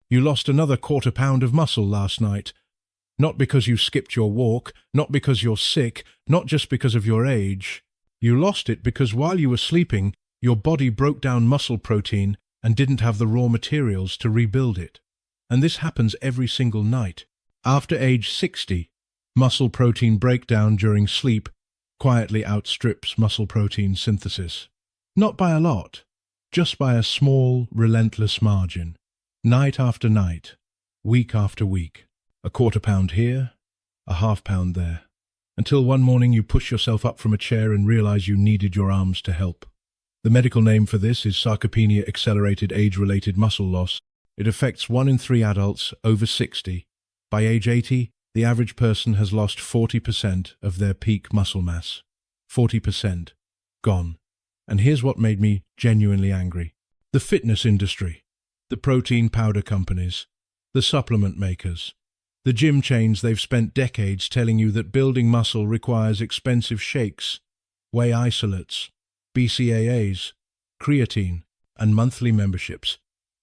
You lost another quarter-pound of muscle last night. Not because you skipped your walk, not because you're sick, not just because of your age. You lost it because while you were sleeping, your body broke down muscle protein and didn't have the raw materials to rebuild it. And this happens every single night. After age 60, muscle protein breakdown during sleep quietly outstrips muscle protein synthesis. Not by a lot, just by a small, relentless margin. Night after night, week after week. A quarter-pound here, a half-pound there. Until one morning you push yourself up from a chair and realize you needed your arms to help. The medical name for this is sarcopenia accelerated age-related muscle loss. It affects 1 in 3 adults over 60. By age 80, the average person has lost 40% of their peak muscle mass. 40%. Gone. And here's what made me genuinely angry. The fitness industry, the protein powder companies, the supplement makers, the gym chains. They've spent decades telling you that building muscle requires expensive shakes, whey isolates, BCAAs, creatine, and monthly memberships.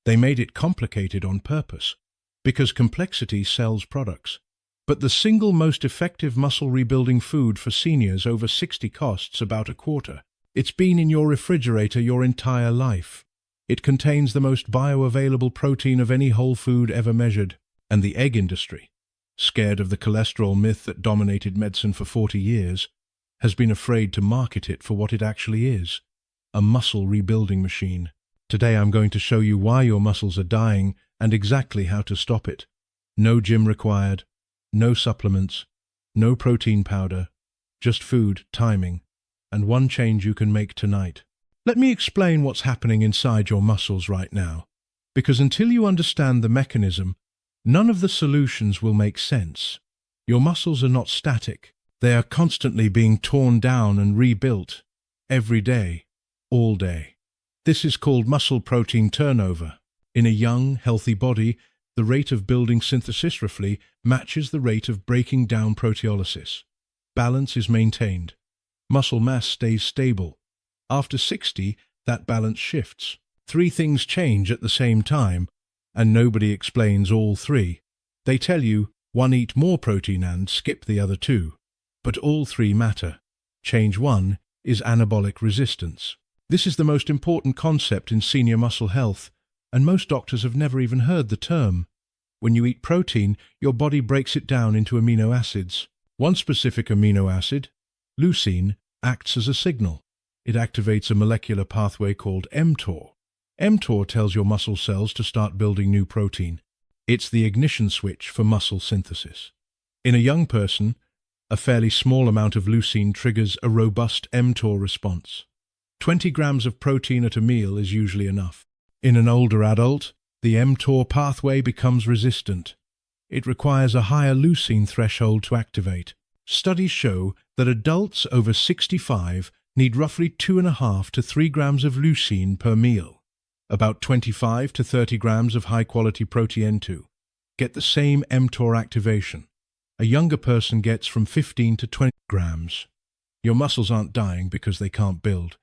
They made it complicated on purpose, because complexity sells products. But the single most effective muscle rebuilding food for seniors over 60 costs about a quarter. It's been in your refrigerator your entire life. It contains the most bioavailable protein of any whole food ever measured. And the egg industry, scared of the cholesterol myth that dominated medicine for 40 years, has been afraid to market it for what it actually is, a muscle rebuilding machine. Today I'm going to show you why your muscles are dying and exactly how to stop it. No gym required, no supplements, no protein powder, just food, timing, and one change you can make tonight. Let me explain what's happening inside your muscles right now, because until you understand the mechanism, none of the solutions will make sense. Your muscles are not static. They are constantly being torn down and rebuilt, every day, all day. This is called muscle protein turnover. In a young, healthy body, the rate of building synthesis roughly matches the rate of breaking down proteolysis. Balance is maintained. Muscle mass stays stable. After 60, that balance shifts. 3 things change at the same time, and nobody explains all 3. They tell you, 1, eat more protein and skip the other 2. But all 3 matter. Change 1 is anabolic resistance. This is the most important concept in senior muscle health, and most doctors have never even heard the term. When you eat protein, your body breaks it down into amino acids. One specific amino acid, leucine, acts as a signal. It activates a molecular pathway called mTOR. mTOR tells your muscle cells to start building new protein. It's the ignition switch for muscle synthesis. In a young person, a fairly small amount of leucine triggers a robust mTOR response. 20 grams of protein at a meal is usually enough. In an older adult, the mTOR pathway becomes resistant. It requires a higher leucine threshold to activate. Studies show that adults over 65 need roughly 2.5 to 3 grams of leucine per meal. About 25 to 30 grams of high-quality protein to get the same mTOR activation. A younger person gets from 15 to 20 grams. Your muscles aren't dying because they can't build.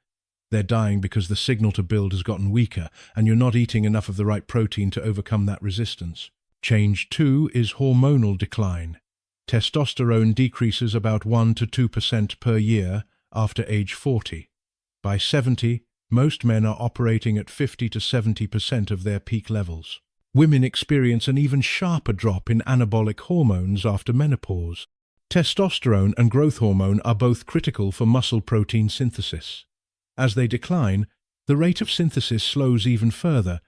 They're dying because the signal to build has gotten weaker, and you're not eating enough of the right protein to overcome that resistance. Change 2 is hormonal decline. Testosterone decreases about 1 to 2% per year after age 40. By 70, most men are operating at 50 to 70% of their peak levels. Women experience an even sharper drop in anabolic hormones after menopause. Testosterone and growth hormone are both critical for muscle protein synthesis. As they decline, the rate of synthesis slows even further,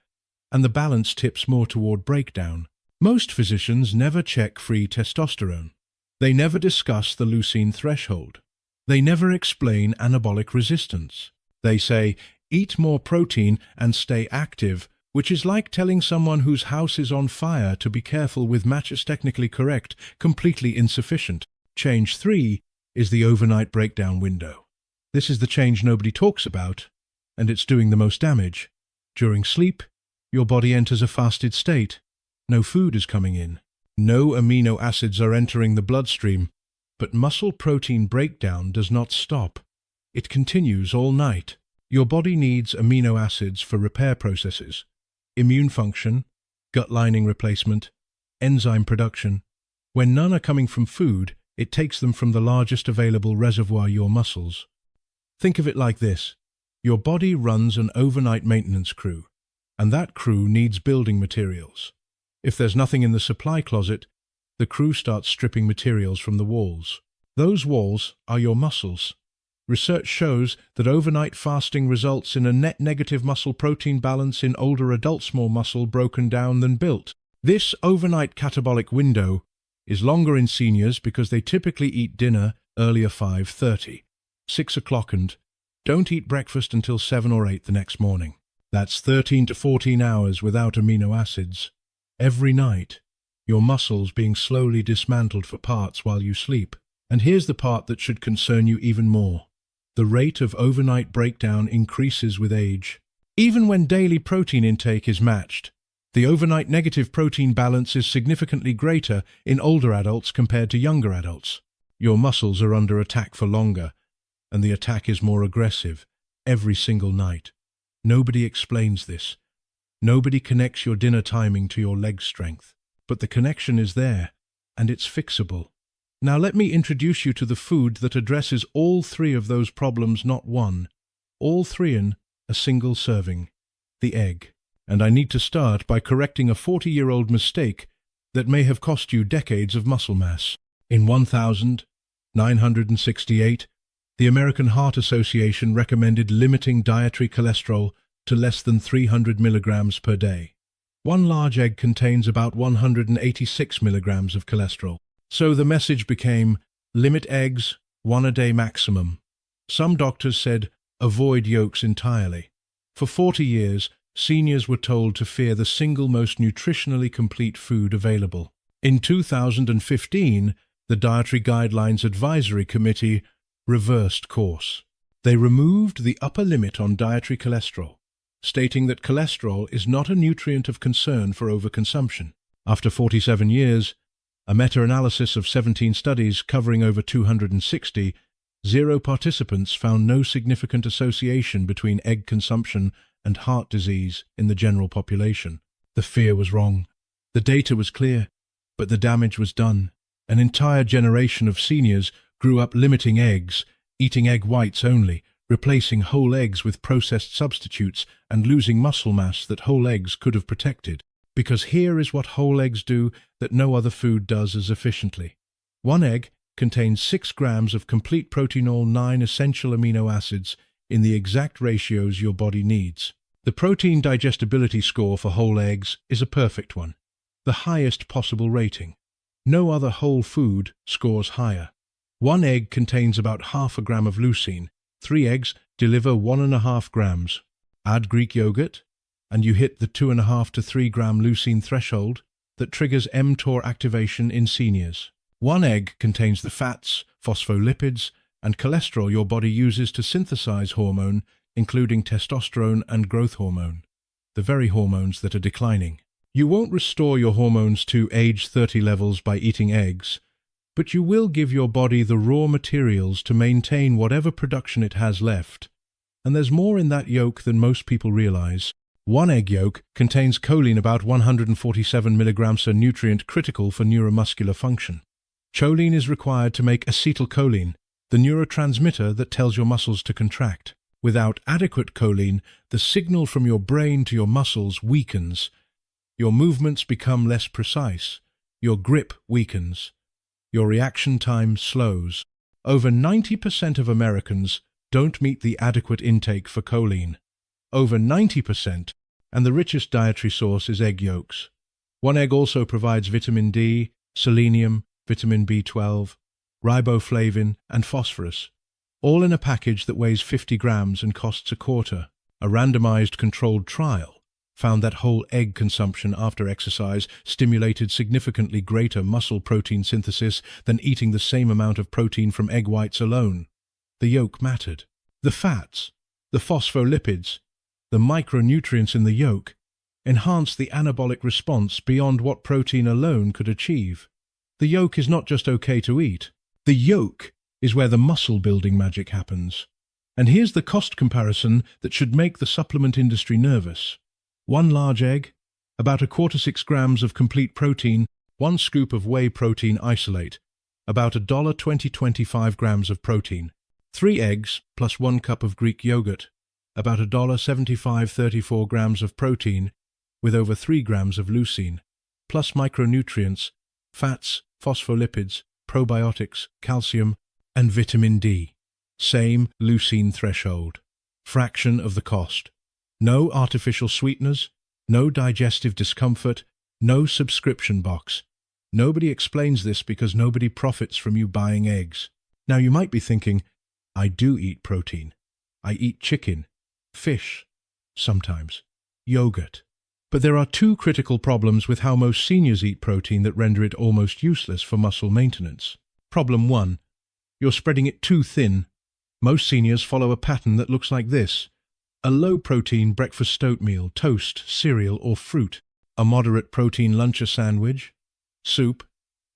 and the balance tips more toward breakdown. Most physicians never check free testosterone. They never discuss the leucine threshold. They never explain anabolic resistance. They say, eat more protein and stay active, which is like telling someone whose house is on fire to be careful with matches. Technically correct, completely insufficient. Change 3 is the overnight breakdown window. This is the change nobody talks about, and it's doing the most damage. During sleep, your body enters a fasted state. No food is coming in. No amino acids are entering the bloodstream, but muscle protein breakdown does not stop. It continues all night. Your body needs amino acids for repair processes, immune function, gut lining replacement, enzyme production. When none are coming from food, it takes them from the largest available reservoir, your muscles. Think of it like this. Your body runs an overnight maintenance crew, and that crew needs building materials. If there's nothing in the supply closet, the crew starts stripping materials from the walls. Those walls are your muscles. Research shows that overnight fasting results in a net negative muscle protein balance in older adults, more muscle broken down than built. This overnight catabolic window is longer in seniors because they typically eat dinner earlier, 5:30, 6 o'clock, and don't eat breakfast until 7 or 8 the next morning. That's 13 to 14 hours without amino acids. Every night, your muscles being slowly dismantled for parts while you sleep. And here's the part that should concern you even more. The rate of overnight breakdown increases with age. Even when daily protein intake is matched, the overnight negative protein balance is significantly greater in older adults compared to younger adults. Your muscles are under attack for longer, and the attack is more aggressive every single night. Nobody explains this. Nobody connects your dinner timing to your leg strength. But the connection is there, and it's fixable. Now let me introduce you to the food that addresses all three of those problems, not one. All three in a single serving. The egg. And I need to start by correcting a 40-year-old mistake that may have cost you decades of muscle mass. In 1968, the American Heart Association recommended limiting dietary cholesterol to less than 300 milligrams per day. One large egg contains about 186 milligrams of cholesterol. So the message became, limit eggs, 1 a day maximum. Some doctors said, avoid yolks entirely. For 40 years, seniors were told to fear the single most nutritionally complete food available. In 2015, the Dietary Guidelines Advisory Committee reversed course. They removed the upper limit on dietary cholesterol, stating that cholesterol is not a nutrient of concern for overconsumption. After 47 years, a meta-analysis of 17 studies covering over 260, 0 participants found no significant association between egg consumption and heart disease in the general population. The fear was wrong. The data was clear, but the damage was done. An entire generation of seniors grew up limiting eggs, eating egg whites only, replacing whole eggs with processed substitutes, and losing muscle mass that whole eggs could have protected. Because here is what whole eggs do that no other food does as efficiently. One egg contains 6 grams of complete protein, all 9 essential amino acids in the exact ratios your body needs. The protein digestibility score for whole eggs is a perfect one, the highest possible rating. No other whole food scores higher. One egg contains about half a gram of leucine. 3 eggs deliver 1.5 grams. Add Greek yogurt, and you hit the 2.5 to 3 gram leucine threshold that triggers mTOR activation in seniors. One egg contains the fats, phospholipids, and cholesterol your body uses to synthesize hormone, including testosterone and growth hormone, the very hormones that are declining. You won't restore your hormones to age 30 levels by eating eggs, but you will give your body the raw materials to maintain whatever production it has left. And there's more in that yolk than most people realize. One egg yolk contains choline, about 147 milligrams, a nutrient critical for neuromuscular function. Choline is required to make acetylcholine, the neurotransmitter that tells your muscles to contract. Without adequate choline, the signal from your brain to your muscles weakens. Your movements become less precise. Your grip weakens. Your reaction time slows. Over 90% of Americans don't meet the adequate intake for choline. Over 90%, and the richest dietary source is egg yolks. One egg also provides vitamin D, selenium, vitamin B12, riboflavin, and phosphorus, all in a package that weighs 50 grams and costs a quarter. A randomized controlled trial found that whole egg consumption after exercise stimulated significantly greater muscle protein synthesis than eating the same amount of protein from egg whites alone. The yolk mattered. The fats, the phospholipids, the micronutrients in the yolk enhance the anabolic response beyond what protein alone could achieve. The yolk is not just okay to eat. The yolk is where the muscle-building magic happens. And here's the cost comparison that should make the supplement industry nervous. One large egg, about 1/4 grams of complete protein, 1 scoop of whey protein isolate, about $1.20-25 grams of protein, 3 eggs plus 1 cup of Greek yogurt, about $1.75-34 grams of protein, with over 3 grams of leucine, plus micronutrients, fats, phospholipids, probiotics, calcium, and vitamin D. Same leucine threshold. Fraction of the cost. No artificial sweeteners, no digestive discomfort, no subscription box. Nobody explains this because nobody profits from you buying eggs. Now you might be thinking, I do eat protein. I eat chicken, fish, sometimes, yogurt. But there are 2 critical problems with how most seniors eat protein that render it almost useless for muscle maintenance. Problem 1. You're spreading it too thin. Most seniors follow a pattern that looks like this: a low-protein breakfast oatmeal, toast, cereal, or fruit, a moderate-protein lunch or sandwich, soup,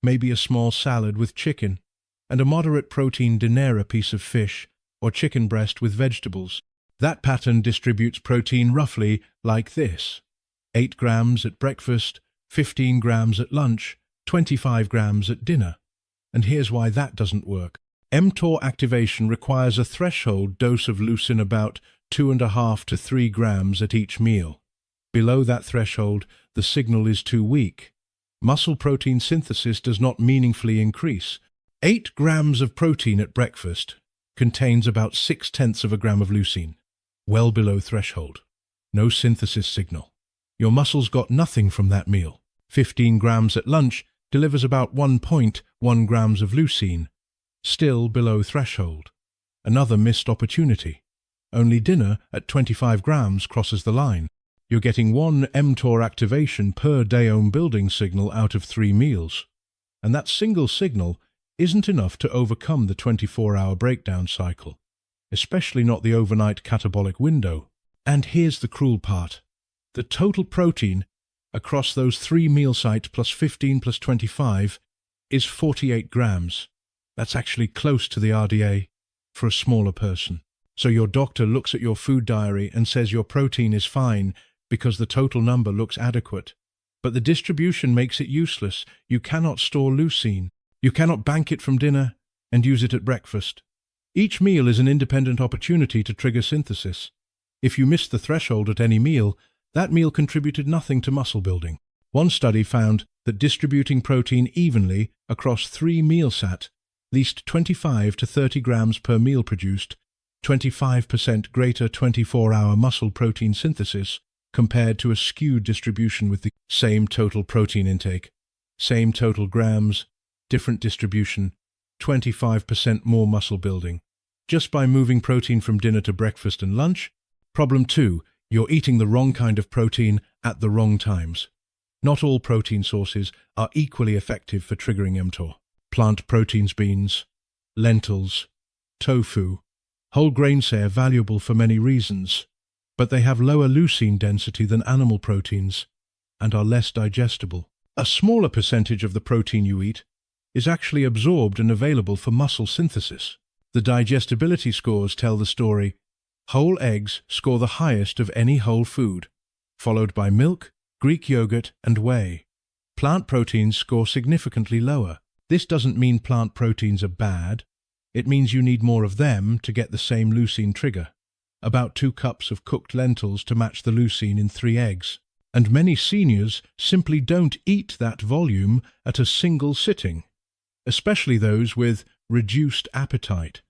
maybe a small salad with chicken, and a moderate-protein dinner, a piece of fish or chicken breast with vegetables. That pattern distributes protein roughly like this: 8 grams at breakfast, 15 grams at lunch, 25 grams at dinner. And here's why that doesn't work. mTOR activation requires a threshold dose of leucine about 2.5 to 3 grams at each meal. Below that threshold, the signal is too weak. Muscle protein synthesis does not meaningfully increase. 8 grams of protein at breakfast contains about 0.6 grams of leucine, well below threshold. No synthesis signal. Your muscles got nothing from that meal. 15 grams at lunch delivers about 1.1 grams of leucine, still below threshold. Another missed opportunity. Only dinner at 25 grams crosses the line. You're getting 1 mTOR activation per day-ohm building signal out of 3 meals. And that single signal isn't enough to overcome the 24-hour breakdown cycle, especially not the overnight catabolic window. And here's the cruel part. The total protein across those 3 meal sites plus 15 plus 25 is 48 grams. That's actually close to the RDA for a smaller person. So your doctor looks at your food diary and says your protein is fine because the total number looks adequate. But the distribution makes it useless. You cannot store leucine. You cannot bank it from dinner and use it at breakfast. Each meal is an independent opportunity to trigger synthesis. If you missed the threshold at any meal, that meal contributed nothing to muscle building. One study found that distributing protein evenly across 3 meals at least 25 to 30 grams per meal produced 25% greater 24-hour muscle protein synthesis compared to a skewed distribution with the same total protein intake, same total grams, different distribution, 25% more muscle building. Just by moving protein from dinner to breakfast and lunch. Problem 2. You're eating the wrong kind of protein at the wrong times. Not all protein sources are equally effective for triggering mTOR. Plant proteins, beans, lentils, tofu, whole grains are valuable for many reasons, but they have lower leucine density than animal proteins and are less digestible. A smaller percentage of the protein you eat is actually absorbed and available for muscle synthesis. The digestibility scores tell the story. Whole eggs score the highest of any whole food, followed by milk, Greek yogurt, and whey. Plant proteins score significantly lower. This doesn't mean plant proteins are bad. It means you need more of them to get the same leucine trigger. About 2 cups of cooked lentils to match the leucine in 3 eggs. And many seniors simply don't eat that volume at a single sitting, especially those with reduced appetite.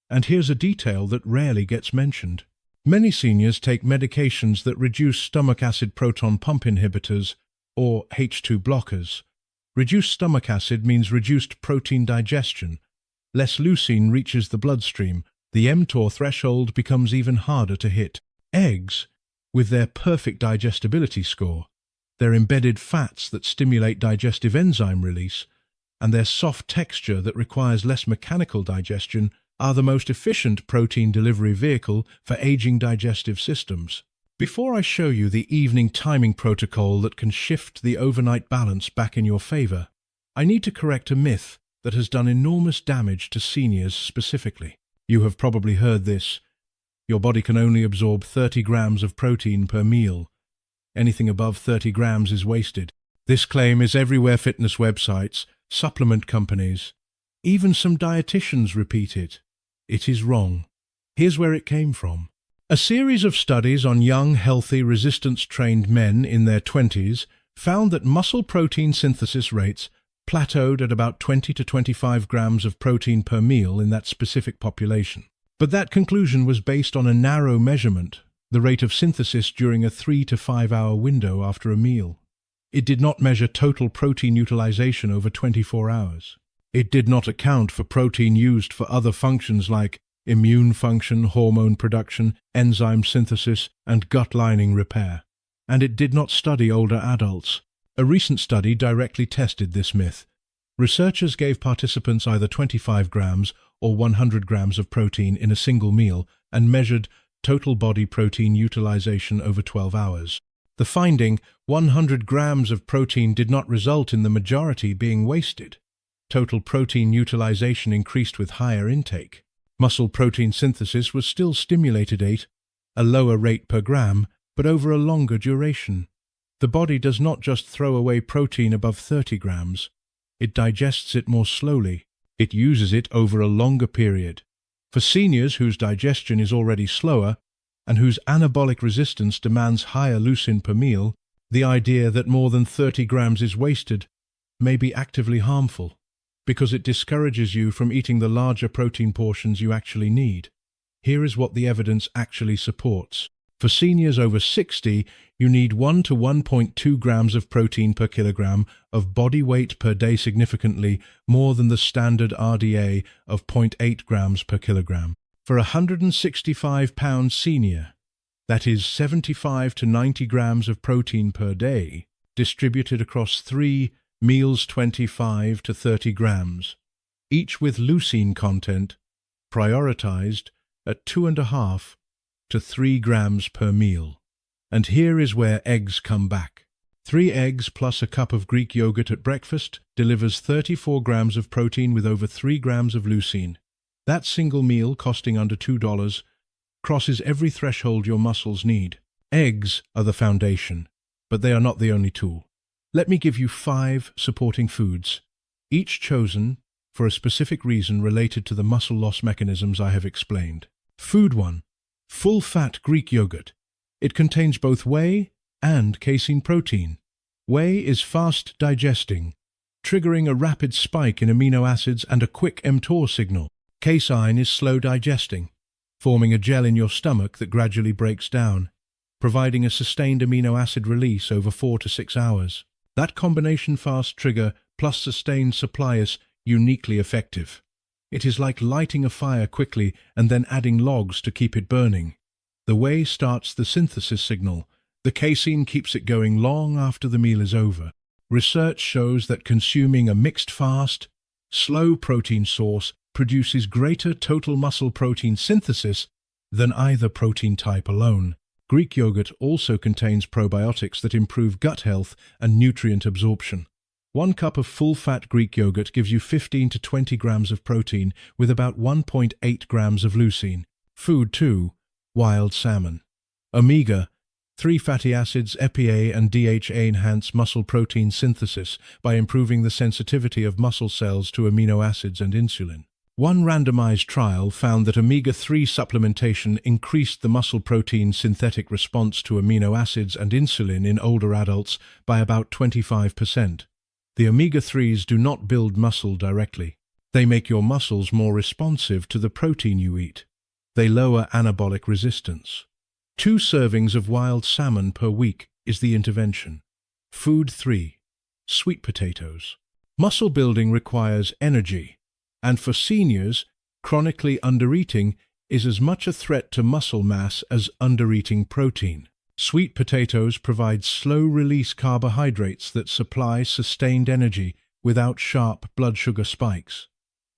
And here's a detail that rarely gets mentioned. Many seniors take medications that reduce stomach acid proton pump inhibitors, or H2 blockers. Reduced stomach acid means reduced protein digestion. Less leucine reaches the bloodstream. The mTOR threshold becomes even harder to hit. Eggs, with their perfect digestibility score, their embedded fats that stimulate digestive enzyme release, and their soft texture that requires less mechanical digestion, are the most efficient protein delivery vehicle for aging digestive systems. Before I show you the evening timing protocol that can shift the overnight balance back in your favor, I need to correct a myth that has done enormous damage to seniors specifically. You have probably heard this. Your body can only absorb 30 grams of protein per meal. Anything above 30 grams is wasted. This claim is everywhere. Fitness websites, supplement companies, even some dietitians repeat it. It is wrong. Here's where it came from. A series of studies on young, healthy, resistance-trained men in their 20s found that muscle protein synthesis rates plateaued at about 20 to 25 grams of protein per meal in that specific population. But that conclusion was based on a narrow measurement, the rate of synthesis during a 3 to 5 hour window after a meal. It did not measure total protein utilization over 24 hours. It did not account for protein used for other functions like immune function, hormone production, enzyme synthesis, and gut lining repair. And it did not study older adults. A recent study directly tested this myth. Researchers gave participants either 25 grams or 100 grams of protein in a single meal and measured total body protein utilization over 12 hours. The finding, 100 grams of protein did not result in the majority being wasted. Total protein utilization increased with higher intake. Muscle protein synthesis was still stimulated at a lower rate per gram, but over a longer duration. The body does not just throw away protein above 30 grams. It digests it more slowly. It uses it over a longer period. For seniors whose digestion is already slower and whose anabolic resistance demands higher leucine per meal, the idea that more than 30 grams is wasted may be actively harmful, because it discourages you from eating the larger protein portions you actually need. Here is what the evidence actually supports. For seniors over 60, you need 1 to 1.2 grams of protein per kilogram of body weight per day, significantly more than the standard RDA of 0.8 grams per kilogram. For a 165-pound senior, that is 75 to 90 grams of protein per day, distributed across 3 meals, 25 to 30 grams, each with leucine content prioritized at 2.5 to 3 grams per meal. And here is where eggs come back. 3 eggs plus a cup of Greek yogurt at breakfast delivers 34 grams of protein with over 3 grams of leucine. That single meal, costing under $2, crosses every threshold your muscles need. Eggs are the foundation, but they are not the only tool. Let me give you 5 supporting foods, each chosen for a specific reason related to the muscle loss mechanisms I have explained. Food 1. Full-fat Greek yogurt. It contains both whey and casein protein. Whey is fast digesting, triggering a rapid spike in amino acids and a quick mTOR signal. Casein is slow digesting, forming a gel in your stomach that gradually breaks down, providing a sustained amino acid release over 4 to 6 hours. That combination fast trigger plus sustained supply is uniquely effective. It is like lighting a fire quickly and then adding logs to keep it burning. The whey starts the synthesis signal. The casein keeps it going long after the meal is over. Research shows that consuming a mixed fast, slow protein source produces greater total muscle protein synthesis than either protein type alone. Greek yogurt also contains probiotics that improve gut health and nutrient absorption. 1 cup of full-fat Greek yogurt gives you 15 to 20 grams of protein with about 1.8 grams of leucine. Food 2. Wild salmon. Omega-3 fatty acids EPA and DHA enhance muscle protein synthesis by improving the sensitivity of muscle cells to amino acids and insulin. One randomized trial found that omega-3 supplementation increased the muscle protein synthetic response to amino acids and insulin in older adults by about 25%. The omega-3s do not build muscle directly. They make your muscles more responsive to the protein you eat. They lower anabolic resistance. 2 servings of wild salmon per week is the intervention. Food 3. Sweet potatoes. Muscle building requires energy, and for seniors, chronically undereating is as much a threat to muscle mass as undereating protein. Sweet potatoes provide slow-release carbohydrates that supply sustained energy without sharp blood sugar spikes.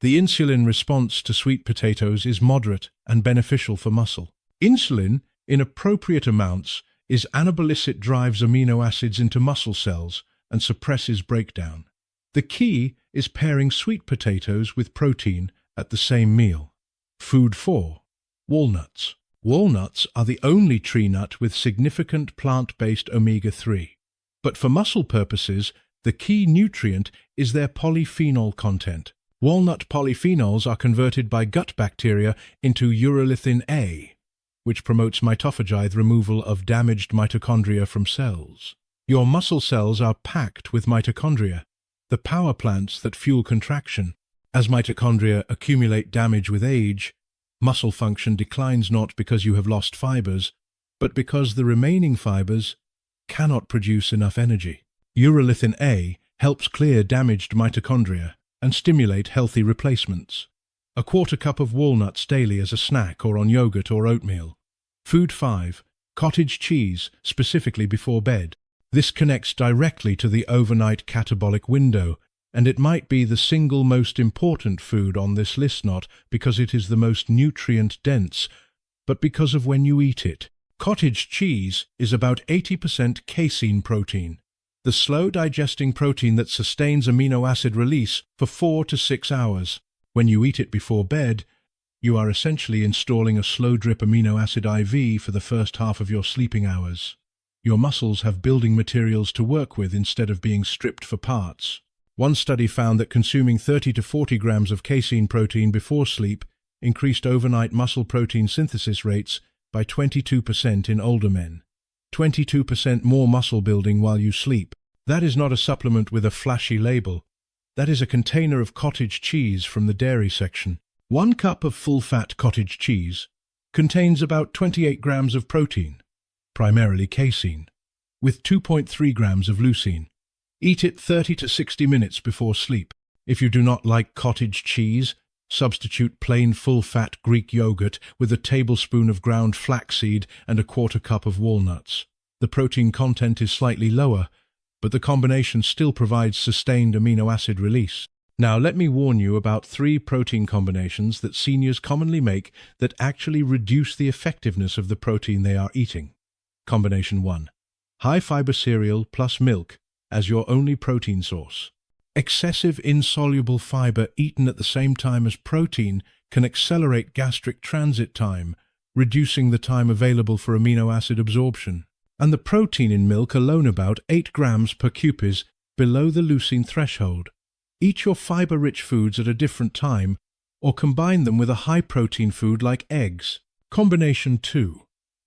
The insulin response to sweet potatoes is moderate and beneficial for muscle. Insulin, in appropriate amounts, is anabolistic. It drives amino acids into muscle cells and suppresses breakdown. The key is pairing sweet potatoes with protein at the same meal. Food 4. Walnuts. Walnuts are the only tree nut with significant plant-based omega-3. But for muscle purposes, the key nutrient is their polyphenol content. Walnut polyphenols are converted by gut bacteria into urolithin A, which promotes mitophagy, the removal of damaged mitochondria from cells. Your muscle cells are packed with mitochondria, the power plants that fuel contraction. As mitochondria accumulate damage with age, muscle function declines not because you have lost fibers, but because the remaining fibers cannot produce enough energy. Urolithin A helps clear damaged mitochondria and stimulate healthy replacements. A quarter cup of walnuts daily as a snack or on yogurt or oatmeal. Food 5. Cottage cheese, specifically before bed. This connects directly to the overnight catabolic window, and it might be the single most important food on this list, not because it is the most nutrient-dense, but because of when you eat it. Cottage cheese is about 80% casein protein, the slow-digesting protein that sustains amino acid release for 4 to 6 hours. When you eat it before bed, you are essentially installing a slow-drip amino acid IV for the first half of your sleeping hours. Your muscles have building materials to work with instead of being stripped for parts. One study found that consuming 30 to 40 grams of casein protein before sleep increased overnight muscle protein synthesis rates by 22% in older men. 22% more muscle building while you sleep. That is not a supplement with a flashy label. That is a container of cottage cheese from the dairy section. 1 cup of full-fat cottage cheese contains about 28 grams of protein, primarily casein, with 2.3 grams of leucine. Eat it 30 to 60 minutes before sleep. If you do not like cottage cheese, substitute plain full-fat Greek yogurt with a tablespoon of ground flaxseed and a quarter cup of walnuts. The protein content is slightly lower, but the combination still provides sustained amino acid release. Now let me warn you about 3 protein combinations that seniors commonly make that actually reduce the effectiveness of the protein they are eating. Combination 1. High-fiber cereal plus milk as your only protein source. Excessive insoluble fiber eaten at the same time as protein can accelerate gastric transit time, reducing the time available for amino acid absorption. And the protein in milk alone about 8 grams per cup is below the leucine threshold. Eat your fiber-rich foods at a different time, or combine them with a high-protein food like eggs. Combination 2.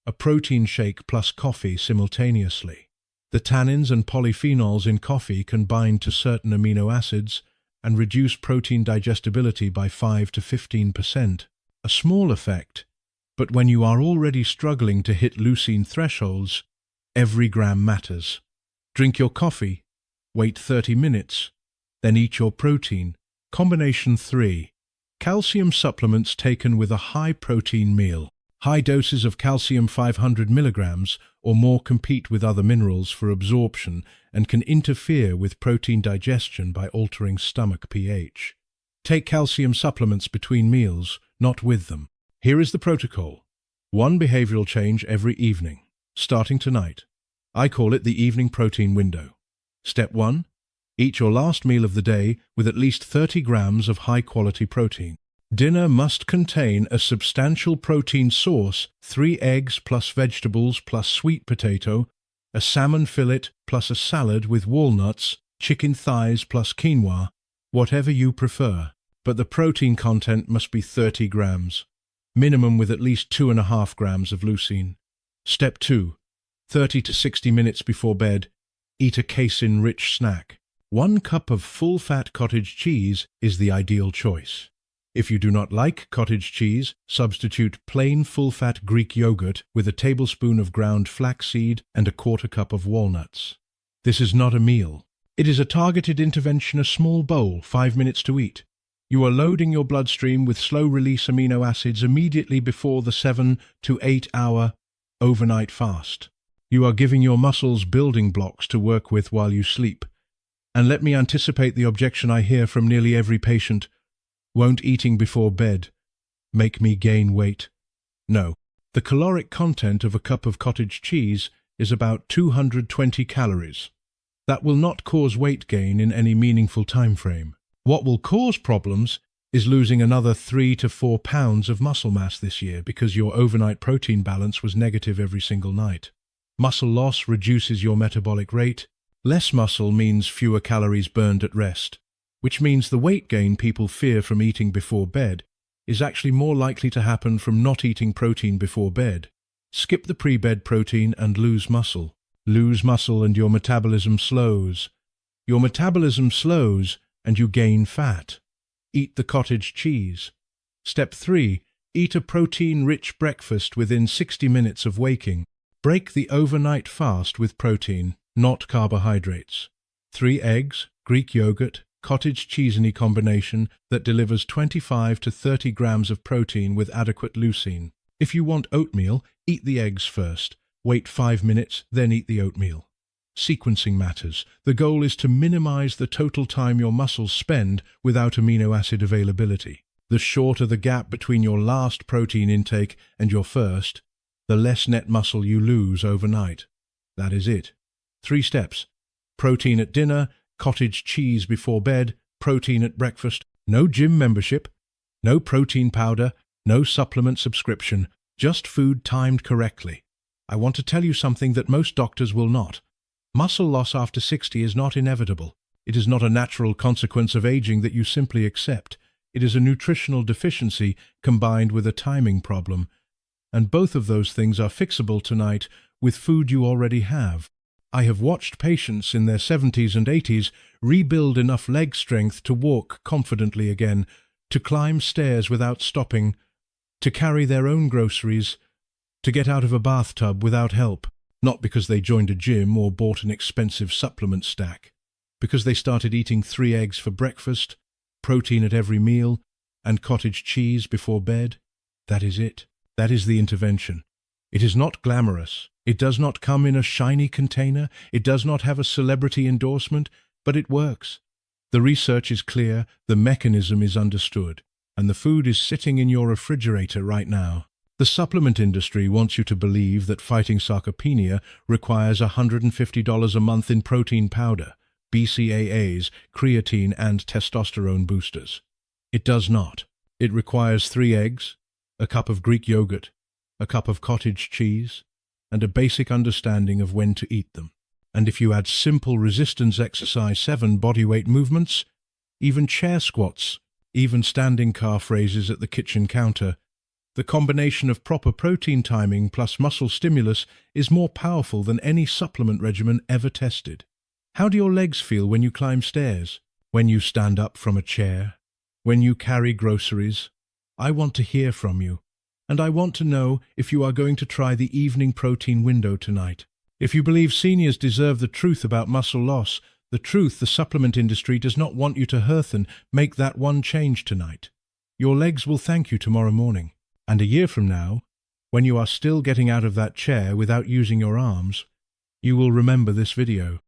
A protein shake plus coffee simultaneously. The tannins and polyphenols in coffee can bind to certain amino acids and reduce protein digestibility by 5 to 15%. A small effect, but when you are already struggling to hit leucine thresholds, every gram matters. Drink your coffee, wait 30 minutes, then eat your protein. Combination 3. Calcium supplements taken with a high-protein meal. High doses of calcium 500 milligrams or more compete with other minerals for absorption and can interfere with protein digestion by altering stomach pH. Take calcium supplements between meals, not with them. Here is the protocol. 1 behavioral change every evening, starting tonight. I call it the evening protein window. Step 1. Eat your last meal of the day with at least 30 grams of high-quality protein. Dinner must contain a substantial protein source, 3 eggs plus vegetables plus sweet potato, a salmon fillet plus a salad with walnuts, chicken thighs plus quinoa, whatever you prefer. But the protein content must be 30 grams, minimum with at least 2.5 grams of leucine. Step 2. 30 to 60 minutes before bed, eat a casein-rich snack. 1 cup of full-fat cottage cheese is the ideal choice. If you do not like cottage cheese, substitute plain full-fat Greek yogurt with a tablespoon of ground flaxseed and a quarter cup of walnuts. This is not a meal. It is a targeted intervention, a small bowl, 5 minutes to eat. You are loading your bloodstream with slow-release amino acids immediately before the 7 to 8 hour overnight fast. You are giving your muscles building blocks to work with while you sleep. And let me anticipate the objection I hear from nearly every patient. Won't eating before bed make me gain weight? No. The caloric content of a cup of cottage cheese is about 220 calories. That will not cause weight gain in any meaningful time frame. What will cause problems is losing another 3 to 4 pounds of muscle mass this year because your overnight protein balance was negative every single night. Muscle loss reduces your metabolic rate. Less muscle means fewer calories burned at rest, which means the weight gain people fear from eating before bed is actually more likely to happen from not eating protein before bed. Skip the pre-bed protein and lose muscle. Lose muscle and your metabolism slows. Your metabolism slows and you gain fat. Eat the cottage cheese. Step 3. Eat a protein-rich breakfast within 60 minutes of waking. Break the overnight fast with protein, not carbohydrates. 3 eggs, Greek yogurt, cottage cheese in a combination that delivers 25 to 30 grams of protein with adequate leucine. If you want oatmeal, eat the eggs first. Wait 5 minutes, then eat the oatmeal. Sequencing matters. The goal is to minimize the total time your muscles spend without amino acid availability. The shorter the gap between your last protein intake and your first, the less net muscle you lose overnight. That is it. 3 steps. Protein at dinner, cottage cheese before bed, protein at breakfast. No gym membership, no protein powder, no supplement subscription, just food timed correctly. I want to tell you something that most doctors will not. Muscle loss after 60 is not inevitable. It is not a natural consequence of aging that you simply accept. It is a nutritional deficiency combined with a timing problem. And both of those things are fixable tonight with food you already have. I have watched patients in their 70s and 80s rebuild enough leg strength to walk confidently again, to climb stairs without stopping, to carry their own groceries, to get out of a bathtub without help. Not because they joined a gym or bought an expensive supplement stack. Because they started eating 3 eggs for breakfast, protein at every meal, and cottage cheese before bed. That is it. That is the intervention. It is not glamorous. It does not come in a shiny container. It does not have a celebrity endorsement, but it works. The research is clear, the mechanism is understood, and the food is sitting in your refrigerator right now. The supplement industry wants you to believe that fighting sarcopenia requires $150 a month in protein powder, BCAAs, creatine, and testosterone boosters. It does not. It requires 3 eggs, a cup of Greek yogurt, a cup of cottage cheese, and a basic understanding of when to eat them. And if you add simple resistance exercise 7 bodyweight movements, even chair squats, even standing calf raises at the kitchen counter, the combination of proper protein timing plus muscle stimulus is more powerful than any supplement regimen ever tested. How do your legs feel when you climb stairs? When you stand up from a chair? When you carry groceries? I want to hear from you. And I want to know if you are going to try the evening protein window tonight. If you believe seniors deserve the truth about muscle loss, the truth the supplement industry does not want you to hearten, make that one change tonight. Your legs will thank you tomorrow morning. And a year from now, when you are still getting out of that chair without using your arms, you will remember this video.